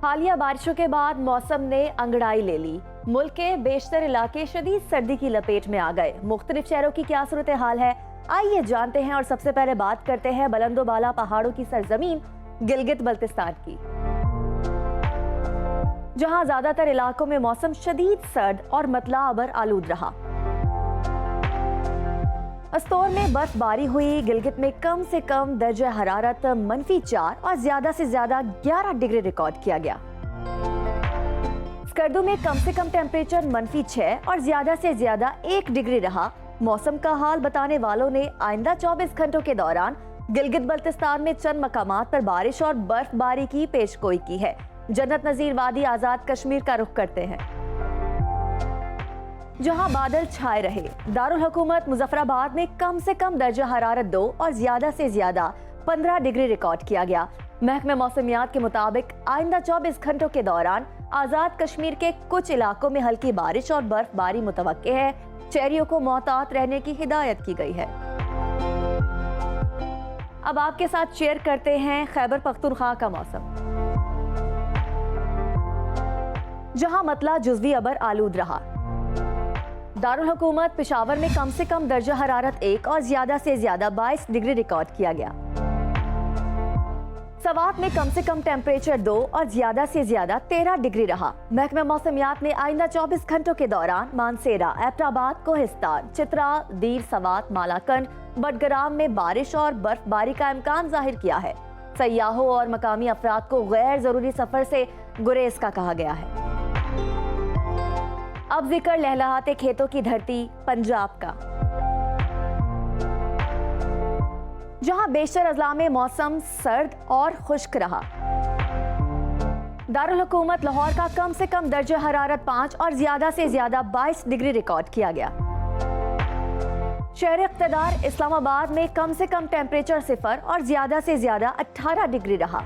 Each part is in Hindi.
हालिया बारिशों के बाद मौसम ने अंगड़ाई ले ली। मुल्क के बेशतर इलाके शदीद सर्दी की लपेट में आ गए। मुख्तलिफ शहरों की क्या सूरत हाल है, आइए जानते हैं। और सबसे पहले बात करते हैं बुलंदो बाला पहाड़ों की सरजमीन गिलगित बल्तिस्तान की, जहां ज्यादातर इलाकों में मौसम शदीद सर्द और मतला अबर आलूद रहा। अस्तौर में बर्फबारी हुई। गिलगित में कम से कम दर्जा हरारत -4 और ज्यादा से ज्यादा 11 डिग्री रिकॉर्ड किया गया। स्कर्दू में कम से कम टेम्परेचर -6 और ज्यादा से ज्यादा 1 डिग्री रहा। मौसम का हाल बताने वालों ने आइंदा 24 घंटों के दौरान गिलगित बल्तिस्तान में चंद मकामात पर बारिश और बर्फबारी की पेशगोई की है। जन्नत नजीर वादी आजाद कश्मीर का रुख करते हैं, जहां बादल छाए रहे। दारुल हुकूमत मुजफ्फराबाद में कम से कम दर्जा हरारत 2 और ज्यादा से ज्यादा 15 डिग्री रिकॉर्ड किया गया। महकमे मौसमियात के मुताबिक आइंदा 24 घंटों के दौरान आजाद कश्मीर के कुछ इलाकों में हल्की बारिश और बर्फबारी मुतवक्के है। शहरियों को मोहतात रहने की हिदायत की गई है। अब आपके साथ शेयर करते हैं खैबर पख्तूनख्वा का मौसम, जहां मतला जुज़वी अबर आलूद रहा। दारुल हुकूमत पेशावर में कम से कम दर्जा हरारत 1 और ज्यादा से ज्यादा 22 डिग्री रिकॉर्ड किया गया। सवात में कम से कम टेम्परेचर 2 और ज्यादा से ज्यादा 13 डिग्री रहा। महकमा मौसमियात ने आइंदा 24 घंटों के दौरान मानसेरा, एबटाबाद, कोहिस्तान, चित्रा, दीर, सवात, मालाकंड, बडगराम में बारिश और बर्फबारी का इम्कान जाहिर किया है। सयाहों और मकामी अफराद को गैर जरूरी सफर से गुरेज का कहा गया है। अब जिक्र लहलहाते खेतों की धरती पंजाब का, जहां बेशतर अजला में मौसम सर्द और खुश्क रहा। दारुल हुकूमत लाहौर का कम से कम दर्जा हरारत 5 और ज्यादा से ज्यादा 22 डिग्री रिकॉर्ड किया गया। शहर इक़्तिदार इस्लामाबाद में कम से कम टेम्परेचर 0 और ज्यादा से ज्यादा 18 डिग्री रहा।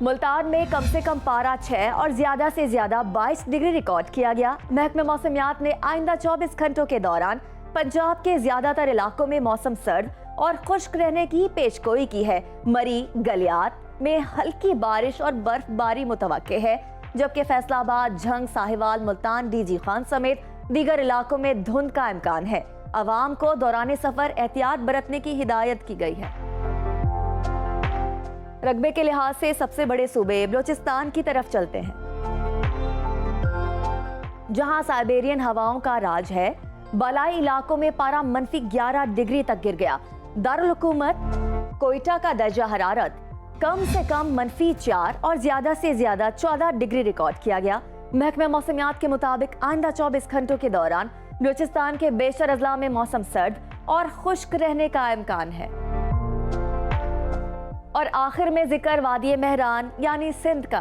मुल्तान में कम से कम पारा 6 और ज्यादा से ज्यादा 22 डिग्री रिकॉर्ड किया गया। महकमे मौसमियात ने आइंदा 24 घंटों के दौरान पंजाब के ज्यादातर इलाकों में मौसम सर्द और खुश्क रहने की पेशगोई की है। मरी, गलियात में हल्की बारिश और बर्फबारी मुतवक्के है, जबकि फैसलाबाद, झंग, साहिवाल, मुल्तान, डीजी खान समेत दीगर इलाकों में धुंध का इम्कान है। अवाम को दौरान सफर एहतियात बरतने की हिदायत की गई है। रकबे के लिहाज से सबसे बड़े सूबे बलोचिस्तान की तरफ चलते हैं, जहां साइबेरियन हवाओं का राज है। बलाई इलाकों में पारा -11 डिग्री तक गिर गया। दारुल हुकूमत कोयटा का दर्जा हरारत कम से कम -4 और ज्यादा से ज्यादा 14 डिग्री रिकॉर्ड किया गया। महकमे मौसमियात के मुताबिक आइंदा 24 घंटों के दौरान बलोचिस्तान के बेशतर अजला में मौसम सर्द और खुश्क रहने का इम्कान है। और आखिर में जिक्र वादी मेहरान यानी सिंध का,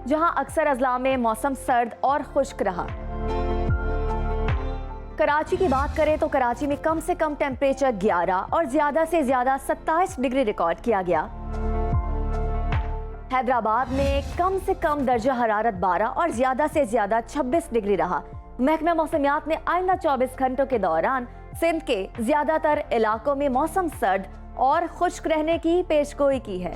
जहां अक्सर अजला में मौसम सर्द और खुश्क रहा। कराची की बात करें तो कराची में कम से कम टेम्परेचर 11 और ज्यादा से ज्यादा 27 डिग्री रिकॉर्ड किया गया। हैदराबाद में कम से कम दर्जा हरारत 12 और ज्यादा से ज्यादा 26 डिग्री रहा। महकमा मौसमियात ने आइंदा 24 घंटों के दौरान सिंध के ज्यादातर इलाकों में मौसम सर्द और खुश्क रहने की पेशगोई की है।